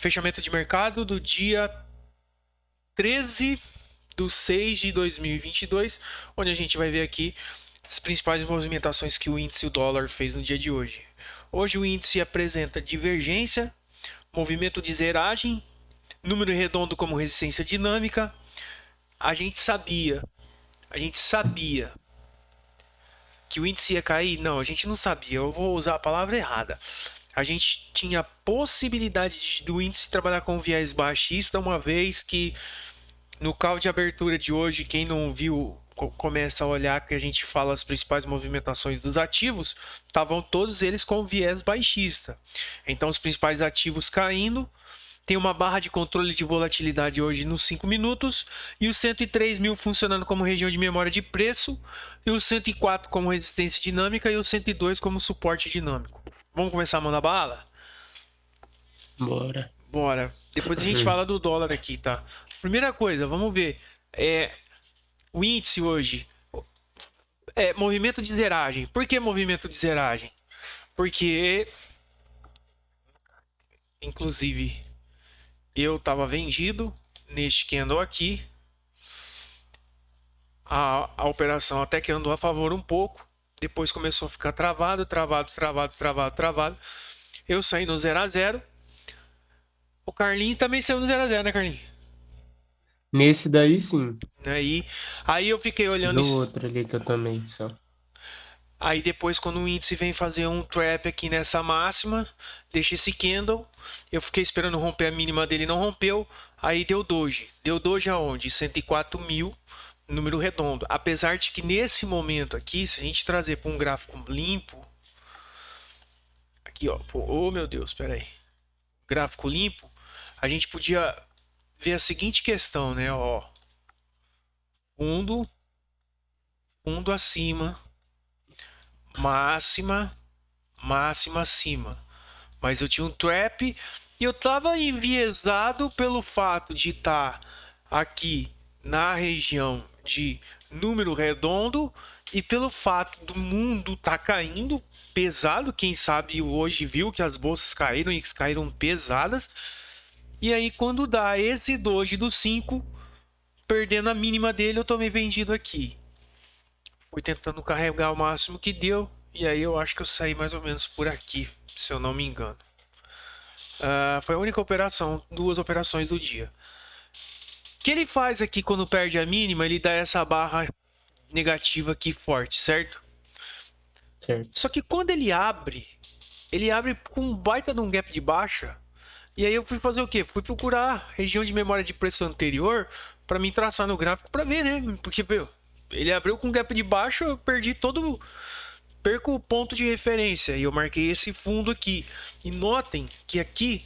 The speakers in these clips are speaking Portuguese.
Fechamento de mercado do dia 13/6/2022, onde a gente vai ver aqui as principais movimentações que o índice e o dólar fez no dia de hoje. Hoje o índice apresenta divergência, movimento de zeragem, número redondo como resistência dinâmica. A gente sabia que o índice ia cair? Não, a gente não sabia. Eu vou usar a palavra errada. A gente tinha possibilidade do índice trabalhar com viés baixista, uma vez que no call de abertura de hoje, quem não viu, começa a olhar que a gente fala as principais movimentações dos ativos, estavam todos eles com viés baixista. Então os principais ativos caindo, tem uma barra de controle de volatilidade hoje nos 5 minutos e os 103 mil funcionando como região de memória de preço e os 104 como resistência dinâmica e os 102 como suporte dinâmico. Vamos começar a mandar bala? Bora. Bora. Depois a gente fala do dólar aqui, tá? Primeira coisa, vamos ver. O índice hoje movimento de zeragem. Por que movimento de zeragem? Porque, inclusive, eu estava vendido neste candle aqui. A operação até que andou a favor um pouco. Depois começou a ficar travado. Eu saí no 0 a 0. O Carlinho também saiu no 0 a 0, né, Carlinho? Nesse daí sim. Aí eu fiquei olhando No isso. outro ali que eu tomei só. Aí depois, quando o índice vem fazer um trap aqui nessa máxima, deixa esse candle. Eu fiquei esperando romper a mínima dele, não rompeu. Aí deu doji. Deu doji aonde? 104 mil, número redondo. Apesar de que nesse momento aqui, se a gente trazer para um gráfico limpo, aqui ó, oh meu Deus, espera aí. Gráfico limpo, a gente podia ver a seguinte questão, né? Ó, fundo acima, máxima acima. Mas eu tinha um trap e eu estava enviesado pelo fato de estar aqui na região de número redondo e pelo fato do mundo estar caindo pesado. Quem sabe hoje viu que as bolsas caíram e caíram pesadas. E aí quando dá esse doji do 5, perdendo a mínima dele, eu tomei vendido aqui. Fui tentando carregar o máximo que deu. E aí eu acho que eu saí mais ou menos por aqui, se eu não me engano. Foi a única operação, 2 operações do dia. O que ele faz aqui quando perde a mínima? Ele dá essa barra negativa aqui forte, certo? Certo. Só que quando ele abre com um baita de um gap de baixa. E aí eu fui fazer o quê? Fui procurar região de memória de preço anterior para me traçar no gráfico para ver, né? Porque, meu, ele abriu com gap de baixa, eu perco o ponto de referência e eu marquei esse fundo aqui. E notem que aqui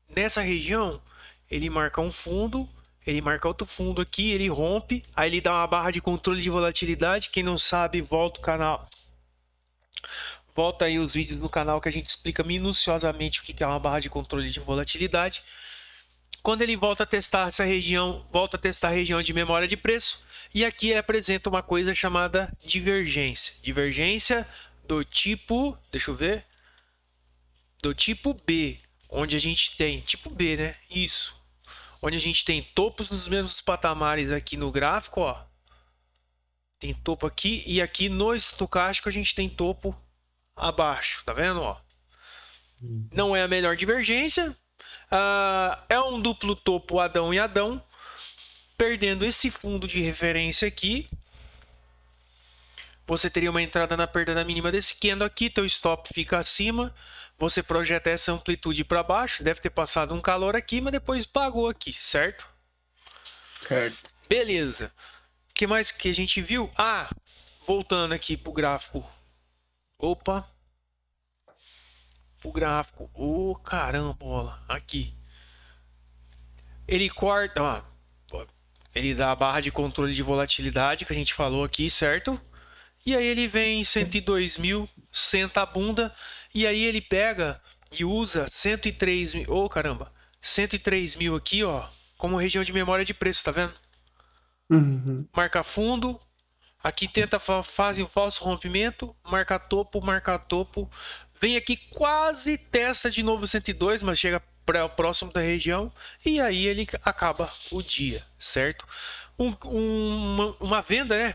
nessa região ele marca um fundo, ele marca outro fundo aqui, ele rompe, aí ele dá uma barra de controle de volatilidade. Quem não sabe, volta o canal. Volta aí os vídeos no canal que a gente explica minuciosamente o que é uma barra de controle de volatilidade. Quando ele volta a testar essa região, volta a testar a região de memória de preço, e aqui ele apresenta uma coisa chamada divergência. Divergência do tipo, deixa eu ver, do tipo B, onde a gente tem, tipo B, né? Isso. Onde a gente tem topos nos mesmos patamares aqui no gráfico, ó. Tem topo aqui e aqui no estocástico a gente tem topo abaixo, tá vendo, ó? Não é a melhor divergência. É um duplo topo Adão e Adão, perdendo esse fundo de referência aqui. Você teria uma entrada na perda da mínima desse candle aqui, teu stop fica acima, você projeta essa amplitude para baixo, deve ter passado um calor aqui, mas depois pagou aqui, certo? Certo. Beleza. O que mais que a gente viu? Voltando aqui pro gráfico. Opa. Pro gráfico. Carambola. Aqui. Ele corta, ele dá a barra de controle de volatilidade que a gente falou aqui, certo? E aí ele vem 102 mil, senta a bunda, e aí ele pega e usa 103 mil, 103 mil aqui, ó, como região de memória de preço, tá vendo? Marca fundo, aqui tenta fazer um falso rompimento, marca topo, vem aqui, quase testa de novo 102, mas chega próximo da região e aí ele acaba o dia, certo? Uma venda, né?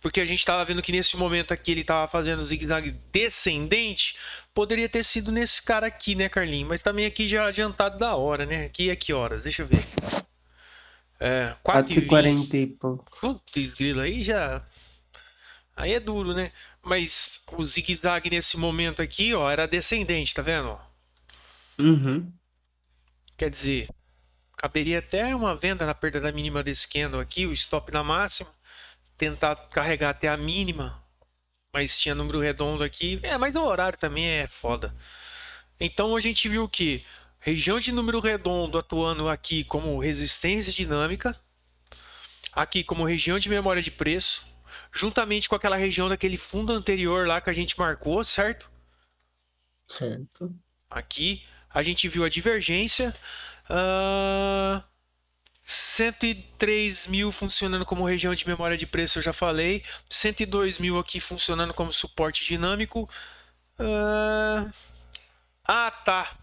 Porque a gente estava vendo que nesse momento aqui ele estava fazendo zigue-zague descendente. Poderia ter sido nesse cara aqui, né, Carlinhos? Mas também aqui já adiantado da hora, né? Aqui é que horas? Deixa eu ver. 4h20. 4h40 e pouco. Putz, grilo, aí já. Aí é duro, né? Mas o zigue-zague nesse momento aqui, ó, era descendente, tá vendo? Uhum. Quer dizer, caberia até uma venda na perda da mínima desse candle aqui, o stop na máxima. Tentar carregar até a mínima. Mas tinha número redondo aqui. Mas o horário também é foda. Então a gente viu que região de número redondo atuando aqui como resistência dinâmica, aqui como região de memória de preço, juntamente com aquela região daquele fundo anterior lá que a gente marcou, certo? Certo. Aqui a gente viu a divergência. 103 mil funcionando como região de memória de preço, eu já falei. 102 mil aqui funcionando como suporte dinâmico. Tá.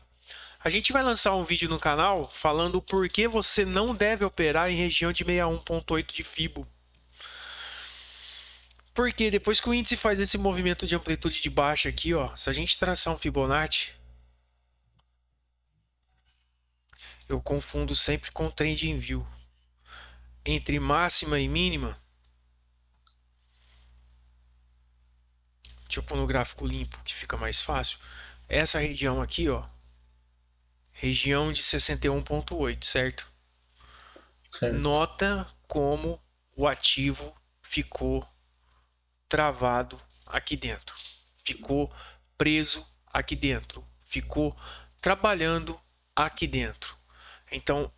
A gente vai lançar um vídeo no canal falando o porquê você não deve operar em região de 61.8 de Fibo. Porque depois que o índice faz esse movimento de amplitude de baixa aqui, ó, se a gente traçar um Fibonacci, eu confundo sempre com TradingView. Entre máxima e mínima, deixa eu pôr no gráfico limpo que fica mais fácil. Essa região aqui, ó, região de 61.8, certo? Certo. Nota como o ativo ficou travado aqui dentro, ficou preso aqui dentro, ficou trabalhando aqui dentro. Então,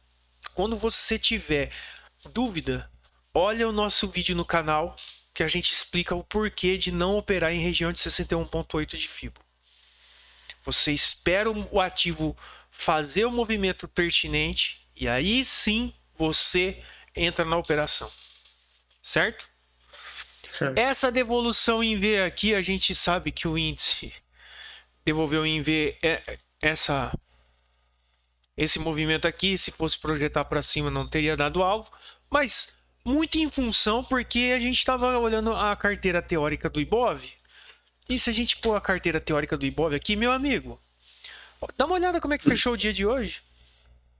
quando você tiver dúvida, olha o nosso vídeo no canal que a gente explica o porquê de não operar em região de 61.8 de Fibo. Você espera o ativo fazer o movimento pertinente e aí sim você entra na operação, certo? Certo. Essa devolução em V aqui, a gente sabe que o índice devolveu em V esse movimento aqui. Se fosse projetar para cima não teria dado alvo, mas muito em função porque a gente estava olhando a carteira teórica do Ibov. E se a gente pôr a carteira teórica do Ibov aqui, meu amigo, dá uma olhada como é que fechou o dia de hoje.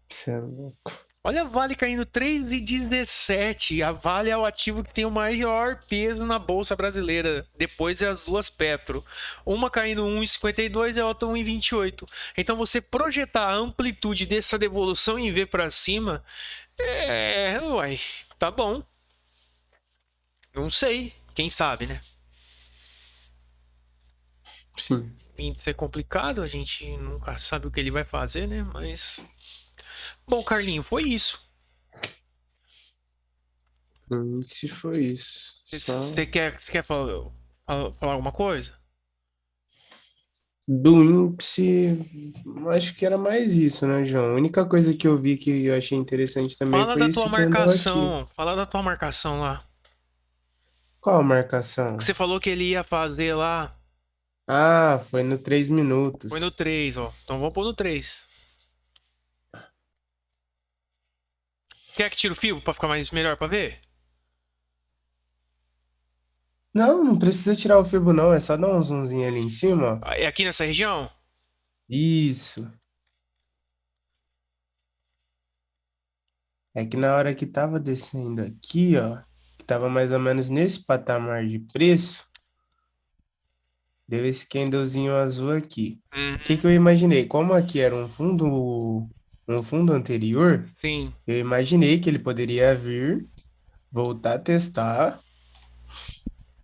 Você é louco. Olha a Vale caindo 3,17. A Vale é o ativo que tem o maior peso na Bolsa Brasileira. Depois é as duas Petro. Uma caindo 1,52 e a outra 1,28. Então você projetar a amplitude dessa devolução em V para cima, uai, tá bom. Não sei, quem sabe, né? Sim. Índice é complicado, a gente nunca sabe o que ele vai fazer, né? Mas bom, Carlinho, foi isso. Se foi isso. Você quer falar alguma coisa? Do índice, acho que era mais isso, né, João? A única coisa que eu vi que eu achei interessante também Fala foi da tua esse candle aqui. marcação. Fala da tua marcação lá. Qual a Que marcação? você falou que ele ia fazer lá. Ah, foi no 3 Foi no minutos. 3, ó. Então vamos pôr no 3. Quer que tire o fio pra ficar mais melhor pra ver? Não, não precisa tirar o fibo, não. É só dar um zoomzinho ali em cima, ó. É aqui nessa região? Isso. É que na hora que tava descendo aqui, ó, que tava mais ou menos nesse patamar de preço, deu esse candlezinho azul aqui. O que Uhum. que eu imaginei? Como aqui era um fundo anterior, Sim, eu imaginei que ele poderia vir, voltar a testar,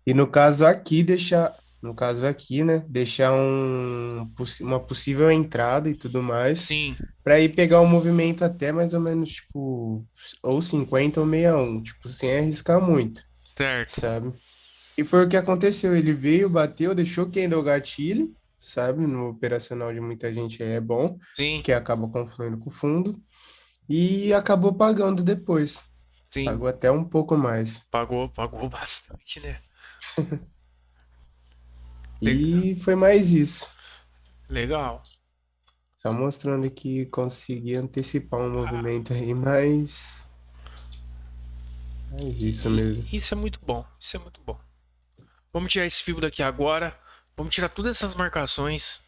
e no caso aqui deixar, no caso aqui, né, deixar uma possível entrada e tudo mais, sim, para ir pegar o movimento até mais ou menos, tipo, ou 50 ou 61, tipo, sem arriscar muito, certo. sabe? E foi o que aconteceu, ele veio, bateu, deixou quem o gatilho, sabe? No operacional de muita gente é bom, Sim, porque acaba confluindo com o fundo, e acabou pagando depois, sim. pagou até um pouco mais. Pagou bastante, né? E foi mais isso. Legal. Só mostrando que consegui antecipar um movimento aí, mas isso mesmo. Isso é muito bom. Isso é muito bom. Vamos tirar esse fio daqui agora. Vamos tirar todas essas marcações.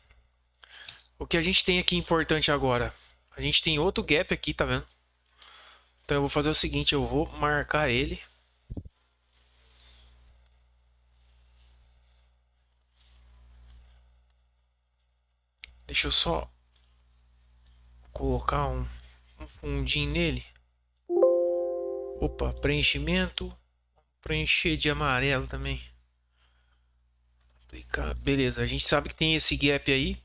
O que a gente tem aqui importante agora? A gente tem outro gap aqui, tá vendo? Então eu vou fazer o seguinte, eu vou marcar ele. Deixa eu só colocar um fundinho nele. Opa, preenchimento. Preencher de amarelo também. Beleza, a gente sabe que tem esse gap aí.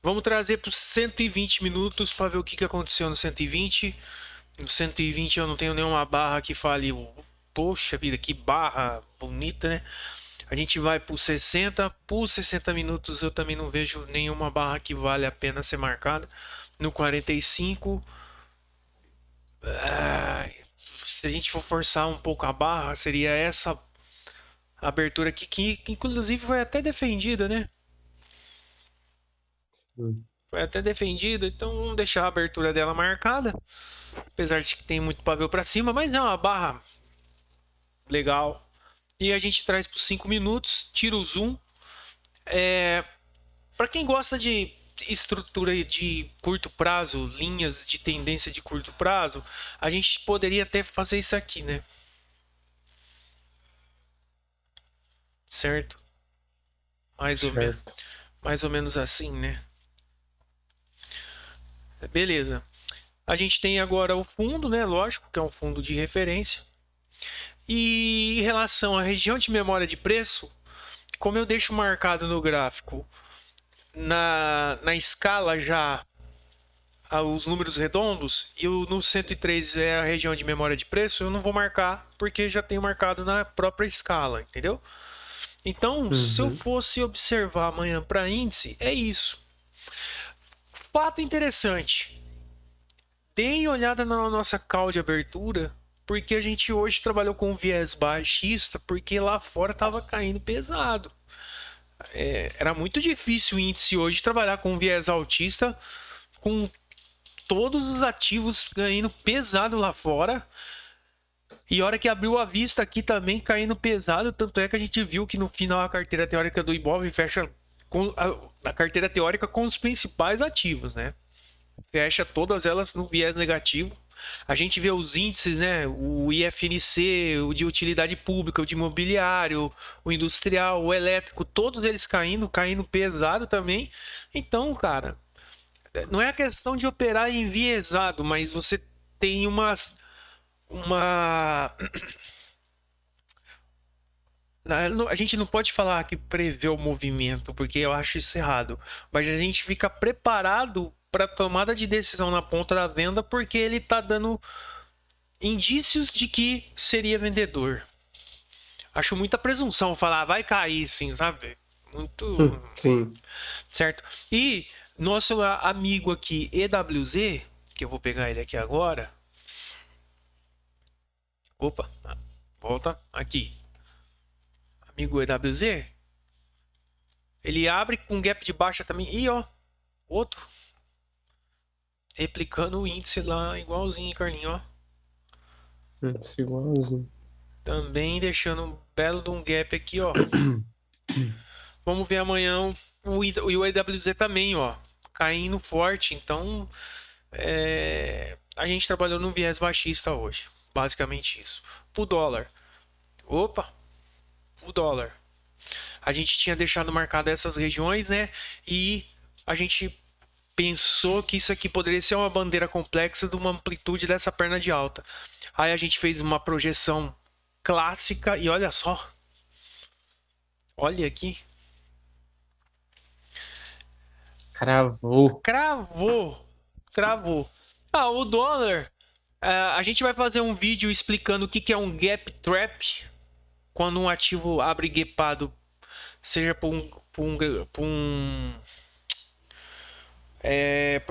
Vamos trazer para os 120 minutos para ver o que aconteceu no 120. No 120 eu não tenho nenhuma barra que fale, poxa vida, que barra bonita, né? A gente vai por 60. Por 60 minutos eu também não vejo nenhuma barra que vale a pena ser marcada. No 45, se a gente for forçar um pouco a barra, seria essa abertura aqui, que inclusive foi até defendida, né? Hum. Foi até defendida, então vamos deixar a abertura dela marcada. Apesar de que tem muito pavio para cima, mas é uma barra legal. E a gente traz por 5 minutos, tira o zoom. Para quem gosta de estrutura de curto prazo, linhas de tendência de curto prazo, a gente poderia até fazer isso aqui, né? Certo? Mais ou, me Certo. mais ou menos assim, né? Beleza. A gente tem agora o fundo, né? Lógico que é um fundo de referência. E em relação à região de memória de preço, como eu deixo marcado no gráfico na escala já os números redondos e no 103 é a região de memória de preço, eu não vou marcar porque já tenho marcado na própria escala, entendeu? Então, se eu Uhum. fosse observar amanhã para índice, é isso. Fato interessante. Deem olhada na nossa call de abertura, porque a gente hoje trabalhou com viés baixista, porque lá fora estava caindo pesado. Era muito difícil o índice hoje trabalhar com viés altista, com todos os ativos caindo pesado lá fora. E a hora que abriu a vista aqui também caindo pesado, tanto é que a gente viu que no final a carteira teórica do Ibov fecha com a carteira teórica com os principais ativos, né? Fecha todas elas no viés negativo. A gente vê os índices, né? O IFNC, o de utilidade pública, o de imobiliário, o industrial, o elétrico, todos eles caindo pesado também. Então, cara, não é a questão de operar enviesado, mas você tem uma a gente não pode falar que prevê o movimento, porque eu acho isso errado. Mas a gente fica preparado para tomada de decisão na ponta da venda, porque ele está dando indícios de que seria vendedor. Acho muita presunção falar, vai cair sim, sabe? Muito Sim. certo. E nosso amigo aqui, EWZ, que eu vou pegar ele aqui agora. Opa, volta aqui. Amigo EWZ, ele abre com gap de baixa também. E ó, outro. Replicando o índice lá, igualzinho, Carlinho, ó. Isso igualzinho. Também deixando um belo de um gap aqui, ó. Vamos ver amanhã o EWZ também, ó. Caindo forte. Então, a gente trabalhou no viés baixista hoje. Basicamente isso. Pro dólar. Opa, o dólar. A gente tinha deixado marcado essas regiões, né? E a gente pensou que isso aqui poderia ser uma bandeira complexa de uma amplitude dessa perna de alta. Aí a gente fez uma projeção clássica e olha só. Olha aqui. Cravou. Cravou. Cravou. O dólar. A gente vai fazer um vídeo explicando o que é um gap trap. Quando um ativo abre gapado, seja por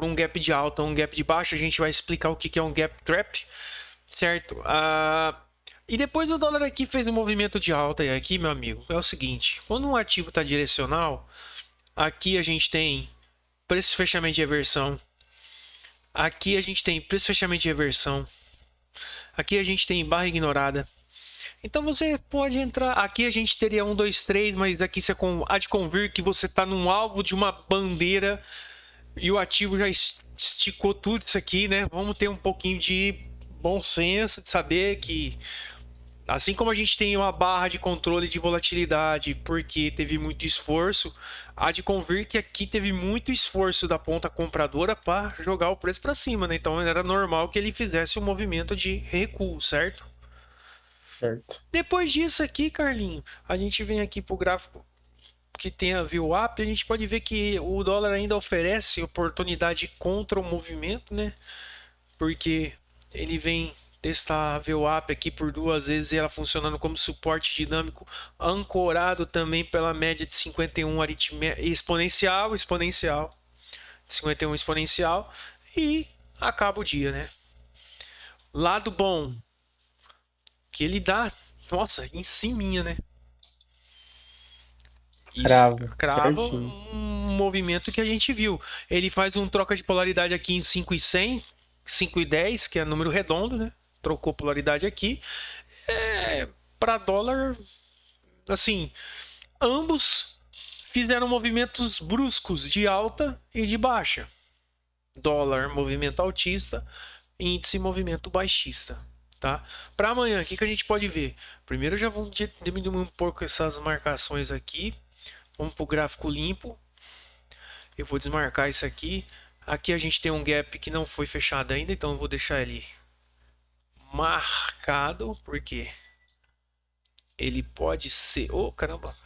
um gap de alta ou um gap de baixa, a gente vai explicar o que é um gap trap, certo? E depois o dólar aqui fez um movimento de alta. E aqui, meu amigo, é o seguinte: quando um ativo está direcional, aqui a gente tem preço de fechamento de reversão. Aqui a gente tem preço de fechamento de reversão. Aqui a gente tem barra ignorada. Então você pode entrar. Aqui a gente teria 1, 2, 3, mas aqui você há de convir que você está num alvo de uma bandeira e o ativo já esticou tudo isso aqui, né? Vamos ter um pouquinho de bom senso, de saber que assim como a gente tem uma barra de controle de volatilidade porque teve muito esforço, há de convir que aqui teve muito esforço da ponta compradora para jogar o preço para cima, né? Então era normal que ele fizesse um movimento de recuo, certo? Certo. Depois disso aqui, Carlinho, a gente vem aqui para o gráfico que tem a VWAP, a gente pode ver que o dólar ainda oferece oportunidade contra o movimento, né? Porque ele vem testar a VWAP aqui por 2 vezes, ela funcionando como suporte dinâmico, ancorado também pela média de 51 exponencial, 51 exponencial, e acaba o dia, né? Lado bom, que ele dá, nossa, em ciminha, né? Isso Cravo, crava certinho. um movimento que a gente viu. Ele faz um troca de polaridade aqui em 5,100, 5,10, que é número redondo, né? Trocou polaridade aqui. Para dólar, assim, ambos fizeram movimentos bruscos de alta e de baixa. Dólar, movimento altista, índice, movimento baixista. Tá? Para amanhã, o que a gente pode ver? Primeiro, já vamos diminuir um pouco essas marcações aqui. Vamos para o gráfico limpo. Eu vou desmarcar isso aqui. Aqui a gente tem um gap que não foi fechado ainda, então eu vou deixar ele marcado, porque ele pode ser... Oh, caramba!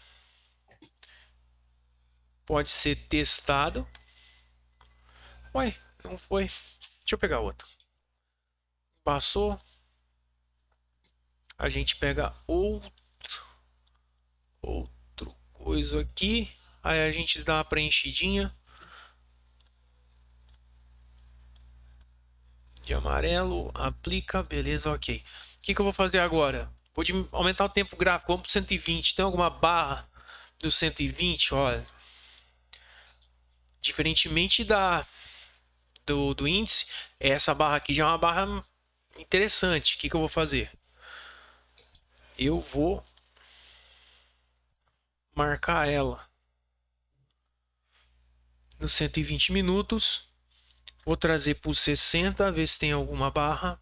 Pode ser testado. Ué, não foi. Deixa eu pegar outro. Passou. A gente pega outro coisa aqui. Aí a gente dá uma preenchidinha de amarelo, aplica, beleza, ok. O que eu vou fazer agora? Vou aumentar o tempo gráfico, vamos para 120. Tem alguma barra do 120? Olha, diferentemente do índice, essa barra aqui já é uma barra interessante. O que eu vou fazer? Eu vou marcar ela nos 120 minutos. Vou trazer para os 60, ver se tem alguma barra.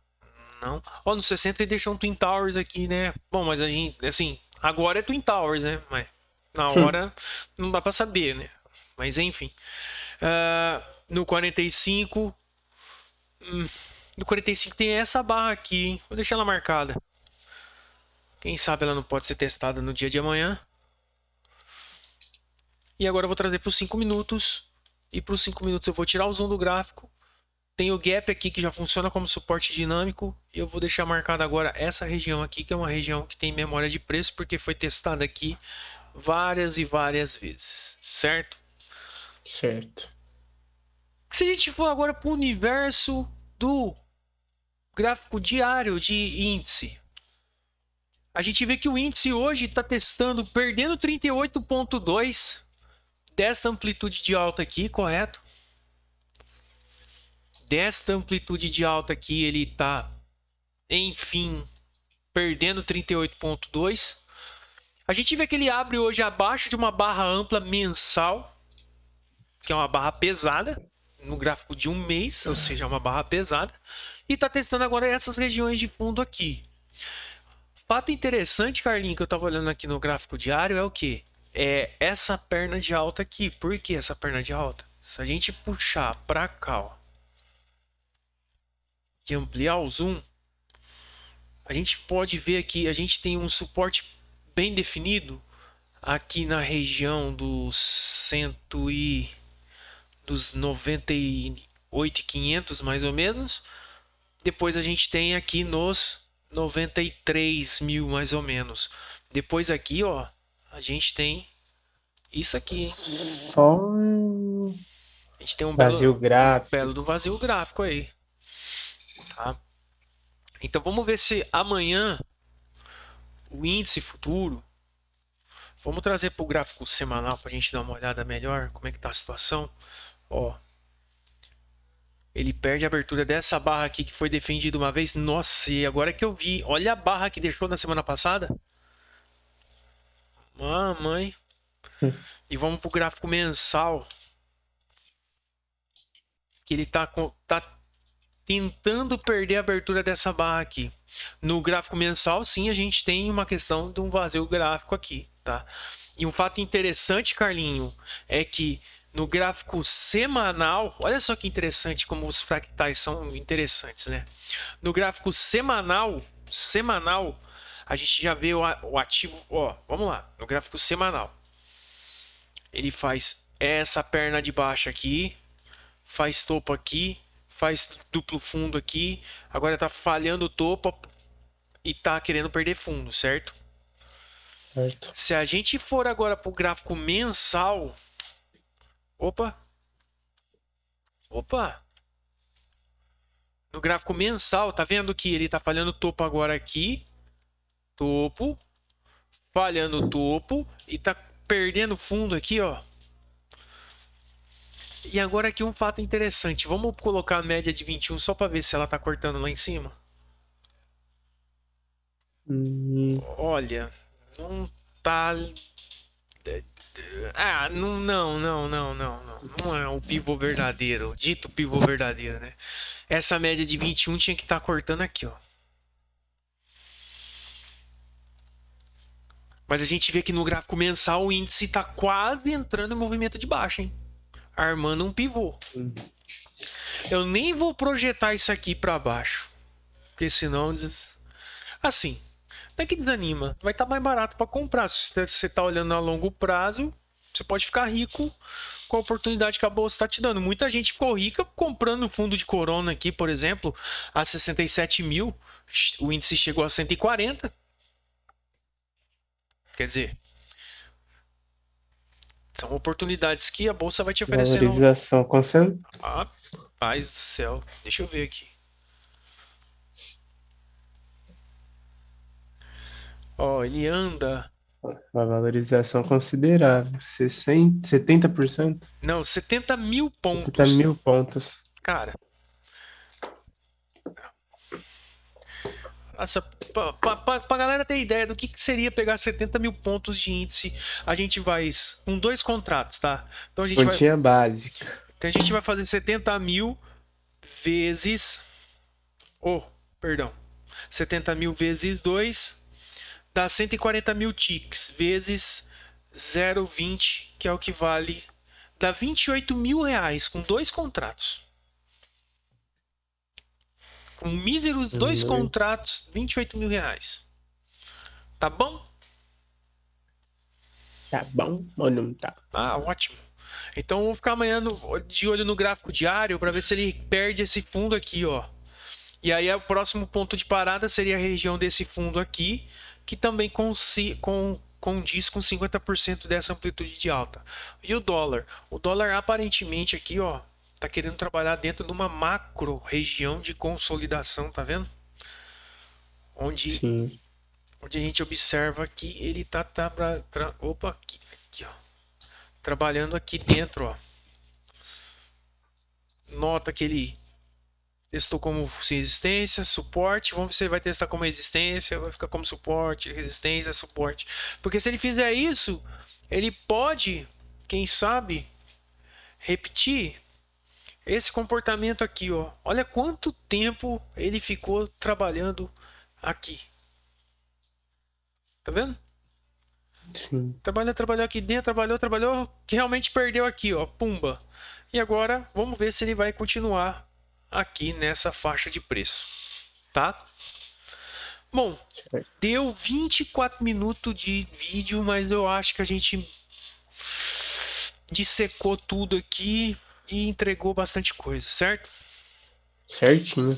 Não. Ó, no 60 ele deixou um Twin Towers aqui, né? Bom, mas a gente, assim, agora é Twin Towers, né? Mas na hora não dá para saber, né? Mas enfim. No 45. No 45 tem essa barra aqui, hein? Vou deixar ela marcada. Quem sabe ela não pode ser testada no dia de amanhã. E agora eu vou trazer para os 5 minutos. E para os 5 minutos eu vou tirar o zoom do gráfico. Tem o gap aqui que já funciona como suporte dinâmico. E eu vou deixar marcada agora essa região aqui, que é uma região que tem memória de preço, porque foi testada aqui várias e várias vezes, certo? Certo. Se a gente for agora para o universo do gráfico diário de índice, a gente vê que o índice hoje está testando, perdendo 38,2 desta amplitude de alta aqui, correto? Desta amplitude de alta aqui, ele está, enfim, perdendo 38,2. A gente vê que ele abre hoje abaixo de uma barra ampla mensal, que é uma barra pesada, no gráfico de um mês, ou seja, uma barra pesada. E está testando agora essas regiões de fundo aqui. Fato interessante, Carlinhos, que eu estava olhando aqui no gráfico diário é o que? É essa perna de alta aqui. Por que essa perna de alta? Se a gente puxar para cá, ó, e ampliar o zoom, a gente pode ver aqui, a gente tem um suporte bem definido aqui na região dos 98.500 mais ou menos. Depois a gente tem aqui nos 93 mil mais ou menos. Depois aqui, ó, a gente tem isso aqui, hein? Só A gente tem um vazio belo gráfico. do vazio gráfico aí, tá? Então vamos ver se amanhã o índice futuro, vamos trazer para o gráfico semanal para a gente dar uma olhada melhor como é que está a situação. Ó, ele perde a abertura dessa barra aqui que foi defendida uma vez. Nossa, e agora que eu vi, olha a barra que deixou na semana passada. Mamãe. E vamos para o gráfico mensal, que ele tá tentando perder a abertura dessa barra aqui. No gráfico mensal, sim, a gente tem uma questão de um vazio gráfico aqui, tá? E um fato interessante, Carlinho, é que no gráfico semanal, olha só que interessante como os fractais são interessantes, né? No gráfico semanal, a gente já vê o ativo, ó, vamos lá, no gráfico semanal. Ele faz essa perna de baixo aqui, faz topo aqui, faz duplo fundo aqui, agora tá falhando o topo e tá querendo perder fundo, certo? Certo. Se a gente for agora pro gráfico mensal, opa, opa, no gráfico mensal, tá vendo que ele tá falhando o topo agora aqui, topo, falhando o topo e tá perdendo fundo aqui, ó. E agora aqui um fato interessante, vamos colocar a média de 21 só para ver se ela tá cortando lá em cima. Hum, Olha, não tá. Ah, não, não, não, não, não, não. Não é o pivô verdadeiro, dito pivô verdadeiro, né? Essa média de 21 tinha que estar cortando aqui, ó. Mas a gente vê que no gráfico mensal o índice tá quase entrando em movimento de baixa, hein? Armando um pivô. Eu nem vou projetar isso aqui para baixo, porque senão assim, não é que desanima, vai estar mais barato para comprar. Se você está olhando a longo prazo, você pode ficar rico com a oportunidade que a bolsa está te dando. Muita gente ficou rica comprando fundo de Corona aqui, por exemplo, a 67 mil, o índice chegou a 140. Quer dizer, são oportunidades que a bolsa vai te oferecendo. valorização concentrada. Ah, paz do céu, deixa eu ver aqui. Ó, ele anda. Uma valorização considerável. 60, 70%? Não, 70 mil 70 pontos. mil pontos. Cara, nossa, pra galera ter ideia do que seria pegar 70 mil pontos de índice, a gente vai com dois contratos, tá? Continha básica. Então a gente vai fazer 70 mil vezes. Oh, perdão. 70 mil vezes 2 dá 140 mil ticks vezes 0,20, que é o que vale. Dá 28 mil reais com dois contratos. Com míseros dois contratos, 28 mil reais. Tá bom? Tá bom ou não tá? Ah, ótimo. Então vou ficar amanhã de olho no gráfico diário para ver se ele perde esse fundo aqui, ó. E aí o próximo ponto de parada seria a região desse fundo aqui, que também condiz com 50% dessa amplitude de alta. E o dólar? O dólar aparentemente aqui, ó, tá querendo trabalhar dentro de uma macro região de consolidação, tá vendo? Onde, Sim. onde a gente observa que ele opa, aqui, ó. Trabalhando aqui dentro, ó. Nota que ele testou como resistência, suporte. Vamos ver se ele vai testar como resistência, vai ficar como suporte, resistência, suporte. Porque se ele fizer isso, ele pode, quem sabe, repetir esse comportamento aqui, ó. Olha quanto tempo ele ficou trabalhando aqui. Tá vendo? Sim. Trabalhou aqui dentro, trabalhou, que realmente perdeu aqui, ó, pumba. E agora vamos ver se ele vai continuar aqui nessa faixa de preço, tá? Bom, deu 24 minutos de vídeo, mas eu acho que a gente dissecou tudo aqui e entregou bastante coisa, certo? Certinho.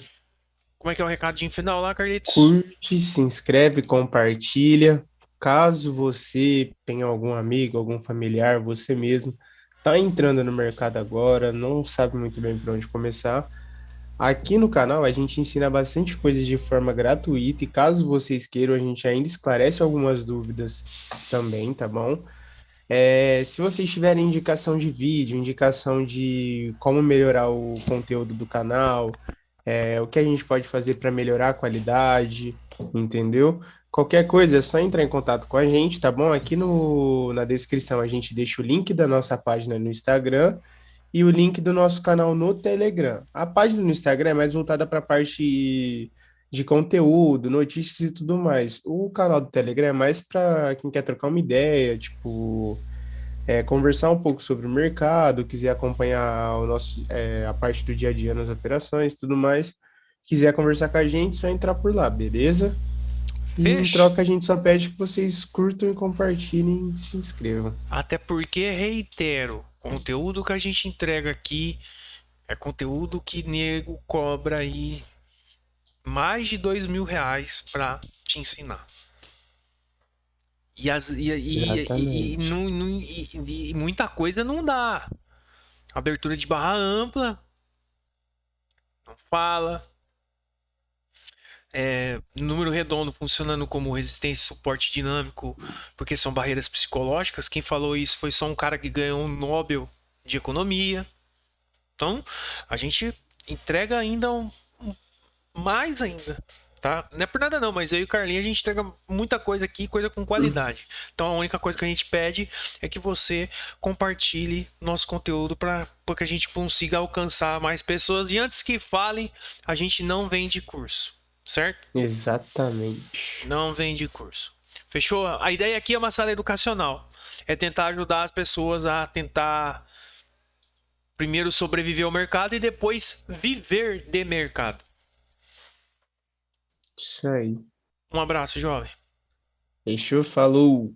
Como é que é o recadinho final lá, Carlitos? Curte, se inscreve, compartilha. Caso você tenha algum amigo, algum familiar, você mesmo, tá entrando no mercado agora, não sabe muito bem por onde começar, Aqui no canal a gente ensina bastante coisas de forma gratuita e caso vocês queiram, a gente ainda esclarece algumas dúvidas também, tá bom? Se vocês tiverem indicação de vídeo, indicação de como melhorar o conteúdo do canal, o que a gente pode fazer para melhorar a qualidade, entendeu? Qualquer coisa é só entrar em contato com a gente, tá bom? Aqui na descrição a gente deixa o link da nossa página no Instagram e o link do nosso canal no Telegram. A página no Instagram é mais voltada para a parte de conteúdo, notícias e tudo mais. O canal do Telegram é mais para quem quer trocar uma ideia, tipo, conversar um pouco sobre o mercado, quiser acompanhar a parte do dia a dia nas operações, tudo mais. Quiser conversar com a gente, só entrar por lá, beleza? E em Fech? troca a gente só pede que vocês curtam e compartilhem e se inscrevam. Até porque, reitero, conteúdo que a gente entrega aqui é conteúdo que nego cobra aí mais de R$ 2.000 pra te ensinar. Exatamente. E muita coisa não dá. Abertura de barra ampla, não fala. Número redondo funcionando como resistência e suporte dinâmico, porque são barreiras psicológicas. Quem falou isso foi só um cara que ganhou um Nobel de Economia. Então, a gente entrega ainda mais ainda. Tá? Não é por nada não, mas eu e o Carlinhos a gente entrega muita coisa aqui, coisa com qualidade. Então a única coisa que a gente pede é que você compartilhe nosso conteúdo para que a gente consiga alcançar mais pessoas. E antes que falem, a gente não vende curso, certo? Exatamente. Não vende curso. Fechou? A ideia aqui é uma sala educacional. É tentar ajudar as pessoas a tentar primeiro sobreviver ao mercado e depois viver de mercado. Isso aí. Um abraço, jovem. Fechou, falou.